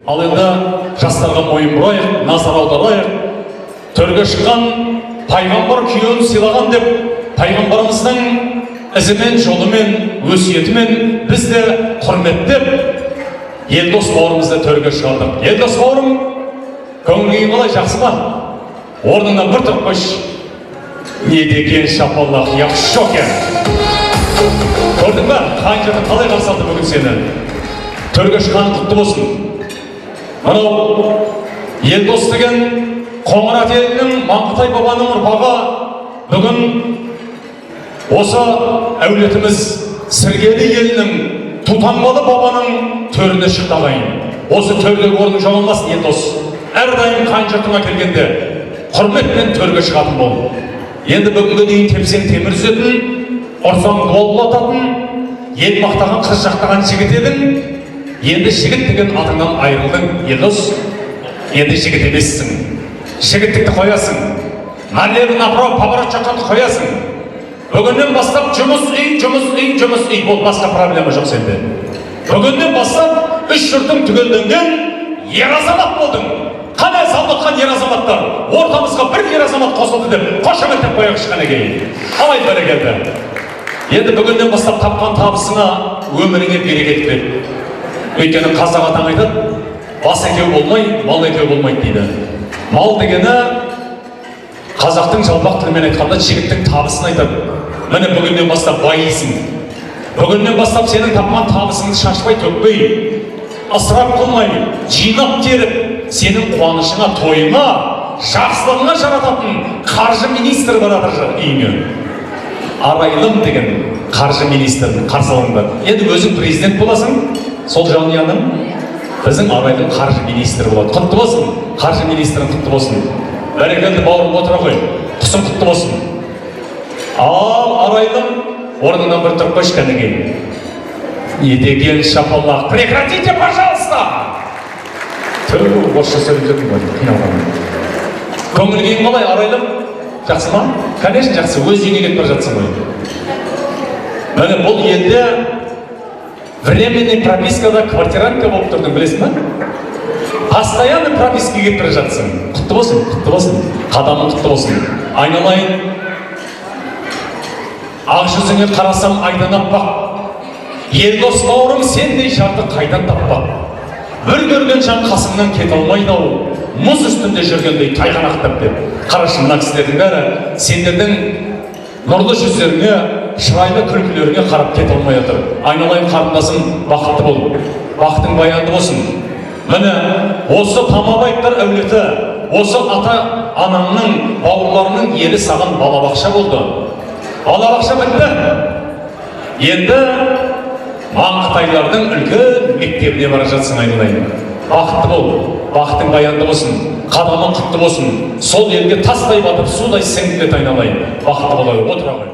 Ал енді жастарға мойын бұрайық, назар аударайық. Төрге шыққан пайғамбар күйеуін сыйлаған деп, пайғамбарымыздың ізімен, жолымен, өсиетімен біз де құрметтеп, Елдос бауырымызды төрге шығардық. Елдос бауырым, көңіл-күйің қалай, жақсы ма? Орныңнан бір тұрып қойшы. Не деген шапалақ, жақсы жоқ екен. Көрдің ба? Қаншадан қалай қарсы алды бүгін сені? Төрге шыққаның құтты болсын. Мынау Елдос деген Қоңырат елінің Маңғытай бабаның ұрпағы бүгін осы әулетіміз Сіргелі елінің Тұтанбалы бабаның төріне шықты ағайын. Осы төрдегі орның жоғалмасын Елдос. Әрдайым қаншыртыңа келгенде құрметпен төрге шығатын бол. Енді бүгінге дейін тепсең темір үзетін, ұрсаң дуалататын, ел мақтаған қыз жақтаған жігіт едің. Енді жігіт деген атыңнан айырылдың, Елдос. Енді жігіт емессің. Жігіттікті қоясың. Налері направо поворот жаққанды қоясың. Бүгіннен бастап жұмыс үй бол, басқа проблема жоқ сенде. Бүгіннен бастап үш жұртың түгелденген ер азамат болдың. Қане салдатқан ер азаматтар, ортамызға бір ер азамат қосылды деп қошеметтеп қояқ шыққаны кейін. Алай бәрекелді. Енді бүгіннен бастап тапқан табысыңа өміріңе берекет бер. Өйткені қазақ атаң айтады, бас екеу болмай, мал екеу болмайды дейді. Мал дегені қазақтың жалпақ тілімен айтқанда жігіттің табысын айтады. Міне бүгіннен бастап байисың. Бүгіннен бастап сенің тапқан табысыңды шашпай төкпей, ысырап қылмай, жинап теріп, сенің қуанышыңа, тойыңа, жақсылығыңа жарататын қаржы министрі бар жатыр үйіңе. Арайлым деген қаржы министрін қарсы алыңдар. Енді өзің президент боласың, сол жанұяның біздің Арайлым қаржы министрі болады. Құтты болсын, қаржы министрін құтты болсын. Бәрекелді бауырым, отыра қой, құсың құтты болсын. Ал Арайлым, орнынан бір тұрып қойшы кәнеге. Не деген шапалақ, прекратите, пожалуйста! Орысша сөйлеп жүрдім ғой, қиналғанмын. Көңіл-күйің қалай, Арайлым? Жақсы ма? Конечно, жақсы, өз үйіңе кетіп бара жатсың ғой. Міне бұл елде временный пропискада квартирантка болып тұрдың, білесің ба? Постоянно пропискаға кетіп бара жатсың. Құтты болсын, құтты болсын. Қадамың құтты болсын. Айналайын. Ақ жүзіңе қарасам айдан аппақ. Елдос бауырым, сендей жарды қайдан таппақ. Бір көрген жан қасыңнан кете алмайды ау. Мұз үстінде жүргендей тайғанақтап деп. Қарашы, мына кісілердің бәрі сендердің нұрлы жүздеріңе, шырайлы күлкілеріңе қарап кете алмай отыр. Айналайын қарындасым, бақытты бол. Бақытың баянды болсын. Міне осы Тамабаевтар әулеті, осы ата-анаңның, бауырларының елі саған балабақша болды. Балабақша бітті. Енді Маңғытайлардың үлкен мектебіне бара жатсың, айналайын. Бақытты бол, бақытың баянды болсын, қадамың құтты болсын. Сол елге тастай батып, судай сіңіп кет, айналайын. Бақытты болайық, отыра ғой.